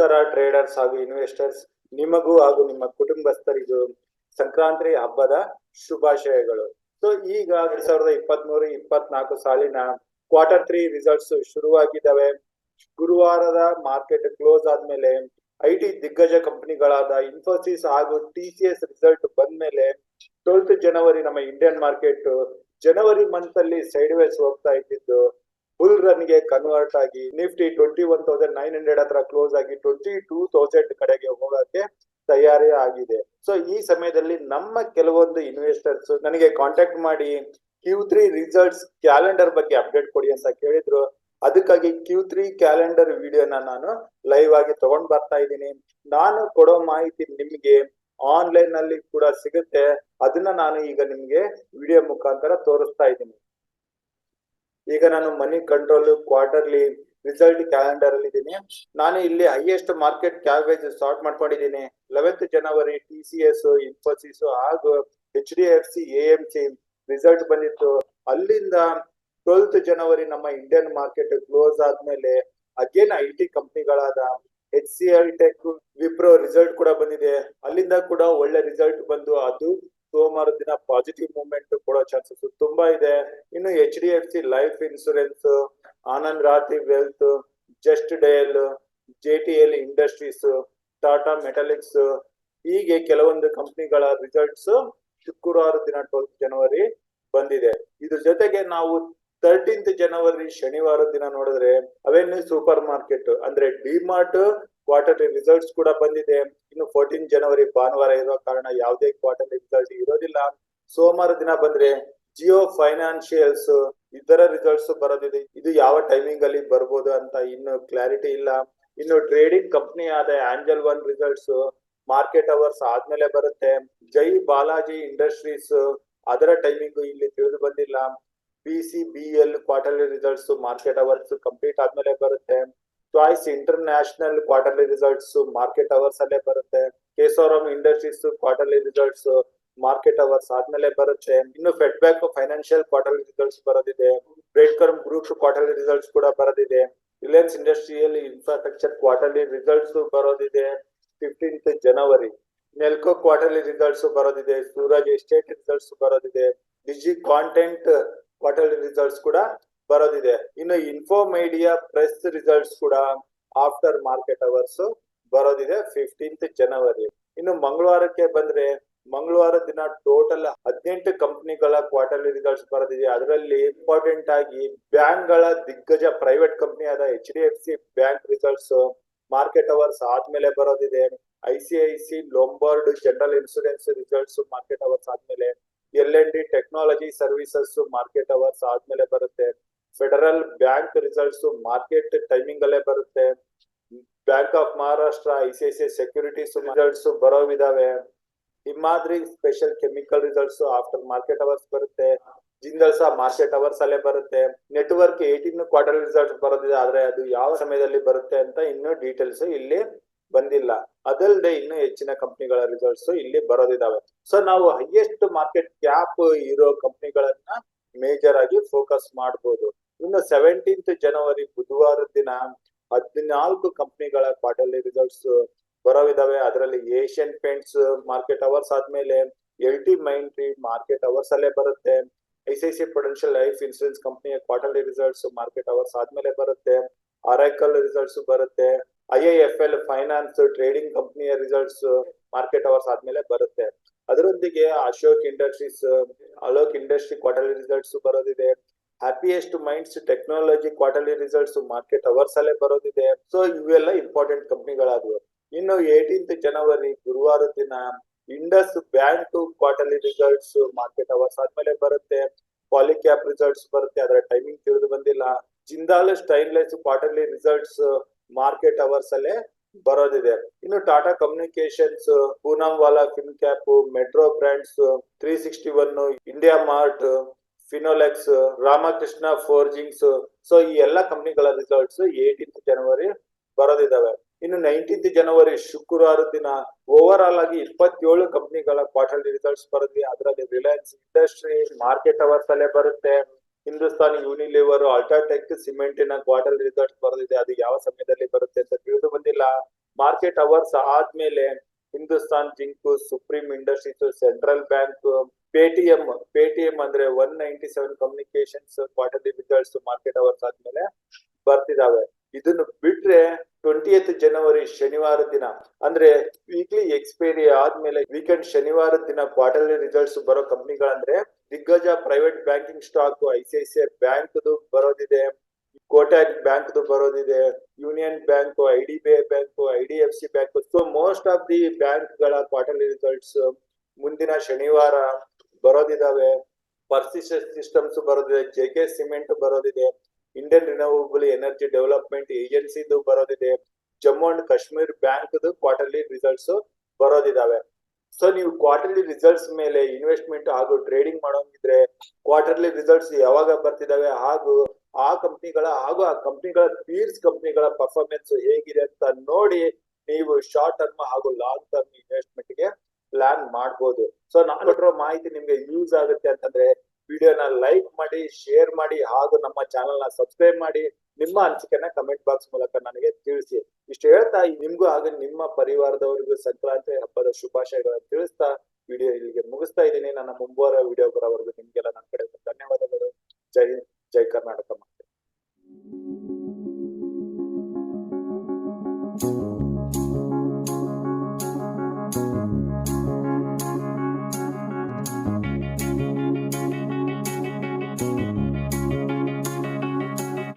ನಮಸ್ಕಾರ ಟ್ರೇಡರ್ಸ್ ಹಾಗೂ ಇನ್ವೆಸ್ಟರ್ಸ್, ನಿಮಗೂ ಹಾಗೂ ನಿಮ್ಮ ಕುಟುಂಬಸ್ಥರಿಗೂ ಸಂಕ್ರಾಂತಿ ಹಬ್ಬದ ಶುಭಾಶಯಗಳು. ಸೊ ಈಗ 2023-24 ಸಾಲಿನ Q3 ರಿಸಲ್ಟ್ಸ್ ಶುರುವಾಗಿದ್ದಾವೆ. ಗುರುವಾರದ ಮಾರ್ಕೆಟ್ ಕ್ಲೋಸ್ ಆದ್ಮೇಲೆ ಐಟಿ ದಿಗ್ಗಜ ಕಂಪನಿಗಳಾದ ಇನ್ಫೋಸಿಸ್ ಹಾಗೂ ಟಿಸಿಎಸ್ ರಿಸಲ್ಟ್ ಬಂದ್ಮೇಲೆ 12th ಜನವರಿ ನಮ್ಮ ಇಂಡಿಯನ್ ಮಾರ್ಕೆಟ್ ಜನವರಿ ಮಂತ್ ಅಲ್ಲಿ ಸೈಡ್ ವೇಸ್ ಹೋಗ್ತಾ ಇದ್ದಿದ್ದು ಬುಲ್ ರನ್ ಗೆ ಕನ್ವರ್ಟ್ ಆಗಿ ನಿಫ್ಟಿ 21,900 ಹತ್ರ ಕ್ಲೋಸ್ ಆಗಿ 22,000 ಕಡೆಗೆ ಹೋಗಕ್ಕೆ ತಯಾರಿ ಆಗಿದೆ. ಸೊ ಈ ಸಮಯದಲ್ಲಿ ನಮ್ಮ ಕೆಲವೊಂದು ಇನ್ವೆಸ್ಟರ್ಸ್ ನನಗೆ ಕಾಂಟ್ಯಾಕ್ಟ್ ಮಾಡಿ Q3 ರಿಸಲ್ಟ್ಸ್ ಕ್ಯಾಲೆಂಡರ್ ಬಗ್ಗೆ ಅಪ್ಡೇಟ್ ಕೊಡಿ ಅಂತ ಕೇಳಿದ್ರು. ಅದಕ್ಕಾಗಿ Q3 ಕ್ಯಾಲೆಂಡರ್ ವಿಡಿಯೋನ ನಾನು ಲೈವ್ ಆಗಿ ತಗೊಂಡ್ ಬರ್ತಾ ಇದ್ದೀನಿ. ನಾನು ಕೊಡೋ ಮಾಹಿತಿ ನಿಮ್ಗೆ ಆನ್ಲೈನ್ ನಲ್ಲಿ ಕೂಡ ಸಿಗುತ್ತೆ. ಅದನ್ನ ನಾನು ಈಗ ನಿಮ್ಗೆ ವಿಡಿಯೋ ಮುಖಾಂತರ ತೋರಿಸ್ತಾ ಇದ್ದೀನಿ. ಈಗ ನಾನು ಮನಿ ಕಂಟ್ರೋಲ್ ಕ್ವಾರ್ಟರ್ಲಿ ರಿಸಲ್ಟ್ ಕ್ಯಾಲೆಂಡರ್ ಅಲ್ಲಿ ಇದ್ದೀನಿ. ನಾನು ಇಲ್ಲಿ ಹೈಯೆಸ್ಟ್ ಮಾರ್ಕೆಟ್ ಕ್ಯಾಬೇಜ್ ಸ್ಟಾರ್ಟ್ ಮಾಡ್ಕೊಂಡಿದ್ದೀನಿ. 11th ಜನವರಿ ಟಿಸಿಎಸ್, ಇನ್ಫೋಸಿಸ್ ಹಾಗೂ HDFC AMC ರಿಸಲ್ಟ್ ಬಂದಿತ್ತು. ಅಲ್ಲಿಂದ 12th ಜನವರಿ ನಮ್ಮ ಇಂಡಿಯನ್ ಮಾರ್ಕೆಟ್ ಕ್ಲೋಸ್ ಆದ್ಮೇಲೆ ಅಗೇನ್ ಐಟಿ ಕಂಪನಿಗಳಾದ HCL ಟೆಕ್, ವಿಪ್ರೋ ರಿಸಲ್ಟ್ ಕೂಡ ಬಂದಿದೆ. ಅಲ್ಲಿಂದ ಕೂಡ ಒಳ್ಳೆ ರಿಸಲ್ಟ್ ಬಂದು ಅದು ಸೋಮವಾರ ದಿನ ಪಾಸಿಟಿವ್ ಮೂವ್ಮೆಂಟ್ ಕೊಡೋ ಚಾನ್ಸಸ್ ತುಂಬಾ ಇದೆ. ಇನ್ನು HDFC life insurance, Anand Rathi wealth, just dial, JTL industries, Tata Metaliks ಹೀಗೆ ಕೆಲವೊಂದು ಕಂಪನಿಗಳ ರಿಸಲ್ಟ್ಸ್ ಶುಕ್ರವಾರ ದಿನ 12th ಜನವರಿ ಬಂದಿದೆ. ಇದ್ರ ಜೊತೆಗೆ ನಾವು 13th ಜನವರಿ ಶನಿವಾರ ದಿನ ನೋಡಿದ್ರೆ ಅವೆನ್ಯೂ ಸೂಪರ್ ಮಾರ್ಕೆಟ್ ಅಂದ್ರೆ ಡಿಮಾರ್ಟ್ ಕ್ವಾರ್ಟರ್ಲಿ ರಿಸಲ್ಟ್ಸ್ ಕೂಡ ಬಂದಿದೆ. ಇನ್ನು 14th ಜನವರಿ ಭಾನುವಾರ ಇರೋ ಕಾರಣ ಯಾವುದೇ ಕ್ವಾರ್ಟರ್ಲಿ ರಿಸಲ್ಟ್ ಇರೋದಿಲ್ಲ. ಸೋಮವಾರ ದಿನ ಬಂದ್ರೆ ಜಿಯೋ ಫೈನಾನ್ಷಿಯಲ್ಸ್ ಇದರ ರಿಸಲ್ಟ್ಸ್ ಬರೋದಿದೆ. ಇದು ಯಾವ ಟೈಮಿಂಗ್ ಅಲ್ಲಿ ಬರ್ಬೋದು ಅಂತ ಇನ್ನು ಕ್ಲಾರಿಟಿ ಇಲ್ಲ. ಇನ್ನು ಟ್ರೇಡಿಂಗ್ ಕಂಪನಿ ಆದ Angel One results market hours ಆದ್ಮೇಲೆ ಬರುತ್ತೆ. ಜೈ ಬಾಲಾಜಿ ಇಂಡಸ್ಟ್ರೀಸ್ ಅದರ ಟೈಮಿಂಗ್ ಇಲ್ಲಿ ತಿಳಿದು ಬಂದಿಲ್ಲ. PCBL quarterly results market hours complete ಆದ್ಮೇಲೆ ಬರುತ್ತೆ. Choice international quarterly results market hours ಅಲ್ಲೇ ಬರುತ್ತೆ. Kesoram industries quarterly results market hours ಆದ್ಮೇಲೆ ಬರುತ್ತೆ. ಇನ್ನು Fed bank financial quarterly results ಬರೋದಿದೆ. ಬ್ರೇಡ್ಕರ್ಮ್ ಗ್ರೂಪ್ ಕ್ವಾರ್ಟರ್ಲಿ ರಿಸಲ್ಟ್ಸ್ ಕೂಡ ಬರೋದಿದೆ. Reliance industrial infrastructure quarterly results ಬರೋದಿದೆ 15th ಜನವರಿ. ನೆಲ್ಕೋ ಕ್ವಾರ್ಟರ್ಲಿ ರಿಸಲ್ಟ್ಸ್ ಬರೋದಿದೆ. ಸೂರಜ್ ಎಸ್ಟೇಟ್ ರಿಸಲ್ಟ್ಸ್ ಬರೋದಿದೆ. ಡಿಜಿ ಕಾಂಟೆಂಟ್ ಕ್ವಾರ್ಟರ್ಲಿ ರಿಸಲ್ಟ್ಸ್ ಕೂಡ ಬರೋದಿದೆ. ಇನ್ನು ಇನ್ಫೋ ಮೀಡಿಯಾ ಪ್ರೆಸ್ ರಿಸಲ್ಟ್ಸ್ ಕೂಡ ಆಫ್ಟರ್ ಮಾರ್ಕೆಟ್ ಅವರ್ಸ್ ಬರೋದಿದೆ 15th ಜನವರಿ. ಇನ್ನು ಮಂಗಳವಾರಕ್ಕೆ ಬಂದ್ರೆ ಮಂಗಳವಾರ ದಿನ ಟೋಟಲ್ 18 ಕಂಪನಿಗಳ ಕ್ವಾರ್ಟರ್ಲಿ ರಿಸಲ್ಟ್ಸ್ ಬರೋದಿದೆ. ಅದರಲ್ಲಿ ಇಂಪಾರ್ಟೆಂಟ್ ಆಗಿ ಬ್ಯಾಂಕ್ ಗಳ ದಿಗ್ಗಜ ಪ್ರೈವೇಟ್ ಕಂಪನಿ ಆದ HDFC bank results market hours ಆದ್ಮೇಲೆ ಬರೋದಿದೆ. ICIC Lombard general insurance results market hours ಆದ್ಮೇಲೆ, L&T technology services market hours ಆದ್ಮೇಲೆ ಬರುತ್ತೆ. Federal bank results market timing ಅಲ್ಲೇ ಬರುತ್ತೆ. Bank of Maharashtra, ICICI securities results ಬರೋವಿದಾವೆ. Himadri special chemical results after market hours ಬರುತ್ತೆ. ಜಿಂದಲ್ ಸಹ ಮಾರ್ಕೆಟ್ ಅವರ್ಸ್ ಅಲ್ಲೇ ಬರುತ್ತೆ. ನೆಟ್ವರ್ಕ್ 18 ಕ್ವಾರ್ಟರ್ ರಿಸಲ್ಟ್ಸ್ ಬರೋದಿದೆ. ಆದ್ರೆ ಅದು ಯಾವ ಸಮಯದಲ್ಲಿ ಬರುತ್ತೆ ಅಂತ ಇನ್ನೂ ಡೀಟೇಲ್ಸ್ ಇಲ್ಲಿ ಬಂದಿಲ್ಲ. ಅದಲ್ಲದೆ ಇನ್ನು ಹೆಚ್ಚಿನ ಕಂಪನಿಗಳ ರಿಸಲ್ಟ್ಸ್ ಇಲ್ಲಿ ಬರೋದಿದಾವೆ. ಸೊ ನಾವು ಹೈಯೆಸ್ಟ್ ಮಾರ್ಕೆಟ್ ಕ್ಯಾಪ್ ಇರೋ ಕಂಪನಿಗಳನ್ನ ಮೇಜರ್ ಆಗಿ ಫೋಕಸ್ ಮಾಡಬಹುದು. ಇನ್ನು 17th ಜನವರಿ ಬುಧವಾರ ದಿನ 14 ಕಂಪನಿಗಳ ಕ್ವಾರ್ಟರ್ಲಿ ರಿಸಲ್ಟ್ಸ್ ಬರೋವಿದಾವೆ. ಅದರಲ್ಲಿ ಏಷ್ಯನ್ ಪೇಂಟ್ಸ್ ಮಾರ್ಕೆಟ್ ಅವರ್ಸ್ ಆದ್ಮೇಲೆ LT ಮೈಂಟ್ರಿ ಮಾರ್ಕೆಟ್ ಅವರ್ಸ್ ಅಲ್ಲೇ ಬರುತ್ತೆ. ICICI ಪ್ರೊಡೆನ್ಷಿಯಲ್ ಲೈಫ್ ಇನ್ಶೂರೆನ್ಸ್ ಕಂಪನಿಯ ಕ್ವಾರ್ಟರ್ಲಿ ರಿಸಲ್ಟ್ಸ್ ಮಾರ್ಕೆಟ್ ಅವರ್ಸ್ ಆದ್ಮೇಲೆ ಬರುತ್ತೆ. ಅರೈಕಲ್ ರಿಸಲ್ಟ್ಸ್ ಬರುತ್ತೆ. IIFL ಫೈನಾನ್ಸ್ ಟ್ರೇಡಿಂಗ್ ಕಂಪನಿಯ ರಿಸಲ್ಟ್ಸ್ ಮಾರ್ಕೆಟ್ ಅವರ್ಸ್ ಆದ್ಮೇಲೆ ಬರುತ್ತೆ. ಅದರೊಂದಿಗೆ Ashok industries, Alok industry quarterly results ಬರೋದಿದೆ. Happiest minds technology quarterly results market hours ಅಲ್ಲೇ ಬರೋದಿದೆ. ಸೊ ಇವೆಲ್ಲ ಇಂಪಾರ್ಟೆಂಟ್ ಕಂಪನಿಗಳಾದವು. ಇನ್ನು 18th ಜನವರಿ ಗುರುವಾರ ದಿನ Indus bank quarterly results market hours ಆದ್ಮೇಲೆ ಬರುತ್ತೆ. ಪಾಲಿಕ್ಯಾಪ್ ರಿಸಲ್ಟ್ಸ್ ಬರುತ್ತೆ. ಅದರ ಟೈಮಿಂಗ್ ತಿಳಿದು ಬಂದಿಲ್ಲ. Jindal stainless quarterly results market hours ಅಲ್ಲೇ ಬರೋದಿದೆ. ಇನ್ನು Tata communications, Poonawalla fincap, metro brands, 361, India mart, Finolex, Ramakrishna forgings, so ಈ ಎಲ್ಲಾ ಕಂಪನಿಗಳ ರಿಸಲ್ಟ್ಸ್ 18th ಜನವರಿ ಬರೋದಿದಾವೆ. ಇನ್ನು 19th ಜನವರಿ ಶುಕ್ರವಾರ ದಿನ ಓವರ್ ಆಲ್ ಆಗಿ 27 ಕಂಪನಿಗಳ ಕ್ವಾರ್ಟರ್ಲಿ ರಿಸಲ್ಟ್ಸ್ ಬರುತ್ತೆ. ಅದರಲ್ಲಿ ರಿಲಯನ್ಸ್ ಇಂಡಸ್ಟ್ರಿ ಮಾರ್ಕೆಟ್ ಅವರ್ಸ್ ಅಲ್ಲೇ ಬರುತ್ತೆ. ಹಿಂದೂಸ್ತಾನ್ ಯೂನಿಲಿವರ್, ಅಲ್ಟ್ರಾಟೆಕ್ ಸಿಮೆಂಟಿನ ಕ್ವಾರ್ಟರ್ಲಿ ರಿಸಲ್ಟ್ಸ್ ಬರೋದಿದೆ. ಅದು ಯಾವ ಸಮಯದಲ್ಲಿ ಬರುತ್ತೆ ಅಂತ ತಿಳಿದು ಬಂದಿಲ್ಲ. ಮಾರ್ಕೆಟ್ ಅವರ್ಸ್ ಆದ್ಮೇಲೆ Hindustan zinc, supreme industries, central bank, Paytm ಅಂದ್ರೆ 197 communications quarterly results market hours ಆದ್ಮೇಲೆ ಬರ್ತಿದಾವೆ. ಇದನ್ನು ಬಿಟ್ರೆ 20th ಜನವರಿ ಶನಿವಾರ ದಿನ ಅಂದ್ರೆ ವೀಕ್ಲಿ ಎಕ್ಸ್ಪೈರಿ ಆದ್ಮೇಲೆ ವೀಕೆಂಡ್ ಶನಿವಾರ ದಿನ ಕ್ವಾರ್ಟರ್ಲಿ ರಿಸಲ್ಟ್ಸ್ ಬರೋ ಕಂಪ್ನಿಗಳಂದ್ರೆ ದಿಗ್ಗಜ private banking stock ICICI bank ಬರೋದಿದೆ, ಕೋಟಕ್ ಬ್ಯಾಂಕ್ ಬರೋದಿದೆ, union bank, IDBI bank, IDFC bank. So most of the bank ಗಳ ಕ್ವಾರ್ಟರ್ಲಿ ರಿಸಲ್ಟ್ಸ್ ಮುಂದಿನ ಶನಿವಾರ ಬರೋದಿದಾವೆ. ಪರ್ಸಿಸ್ಟೆಂಟ್ ಸಿಸ್ಟಮ್ಸ್ ಬರೋದಿದೆ, JK ಸಿಮೆಂಟ್ ಬರೋದಿದೆ, ಇಂಡಿಯನ್ ರಿನ್ಯೂವಬಲ್ ಎನರ್ಜಿ ಡೆವಲಪ್ಮೆಂಟ್ ಏಜೆನ್ಸಿದು ಬರೋದಿದೆ, Jammu and Kashmir bank quarterly results ಬರೋದಿದಾವೆ. ಸೊ ನೀವು ಕ್ವಾರ್ಟರ್ಲಿ ರಿಸಲ್ಟ್ಸ್ ಮೇಲೆ ಇನ್ವೆಸ್ಟ್ಮೆಂಟ್ ಹಾಗೂ ಟ್ರೇಡಿಂಗ್ ಮಾಡೋಂಗಿದ್ರೆ ಕ್ವಾರ್ಟರ್ಲಿ ರಿಸಲ್ಟ್ಸ್ ಯಾವಾಗ ಬರ್ತಿದಾವೆ ಹಾಗೂ ಆ ಕಂಪ್ನಿಗಳ ಪೀರ್ಸ್ ಕಂಪ್ನಿಗಳ ಪರ್ಫಾರ್ಮೆನ್ಸ್ ಹೇಗಿದೆ ಅಂತ ನೋಡಿ ನೀವು ಶಾರ್ಟ್ ಟರ್ಮ್ ಹಾಗೂ ಲಾಂಗ್ ಟರ್ಮ್ ಇನ್ವೆಸ್ಟ್ಮೆಂಟ್ ಗೆ ಪ್ಲಾನ್ ಮಾಡಬಹುದು. ಸೊ ನಾನು ಕೊಟ್ಟಿರೋ ಮಾಹಿತಿ ನಿಮ್ಗೆ ಯೂಸ್ ಆಗುತ್ತೆ ಅಂತಂದ್ರೆ ವಿಡಿಯೋನ ಲೈಕ್ ಮಾಡಿ, ಶೇರ್ ಮಾಡಿ ಹಾಗೂ ನಮ್ಮ ಚಾನೆಲ್ ನ ಸಬ್ಸ್ಕ್ರೈಬ್ ಮಾಡಿ. ನಿಮ್ಮ ಅನಿಸಿಕೆನ ಕಮೆಂಟ್ ಬಾಕ್ಸ್ ಮೂಲಕ ನನಗೆ ತಿಳಿಸಿ. ಇಷ್ಟು ಹೇಳ್ತಾ ನಿಮ್ಗೂ ಹಾಗೂ ನಿಮ್ಮ ಪರಿವಾರದವರಿಗೂ ಸಂಕ್ರಾಂತಿ ಹಬ್ಬದ ಶುಭಾಶಯಗಳನ್ನು ತಿಳಿಸ್ತಾ ವಿಡಿಯೋ ಇಲ್ಲಿಗೆ ಮುಗಿಸ್ತಾ ಇದ್ದೀನಿ. ನನ್ನ ಮುಂಬರುವ ವಿಡಿಯೋ ಬರೋವರೆಗೂ ನಿಮ್ಗೆಲ್ಲ ನನ್ನ ಕಡೆ ಧನ್ಯವಾದಗಳು. ಜೈ ಹಿಂದ್, ಜೈ ಕರ್ನಾಟಕ.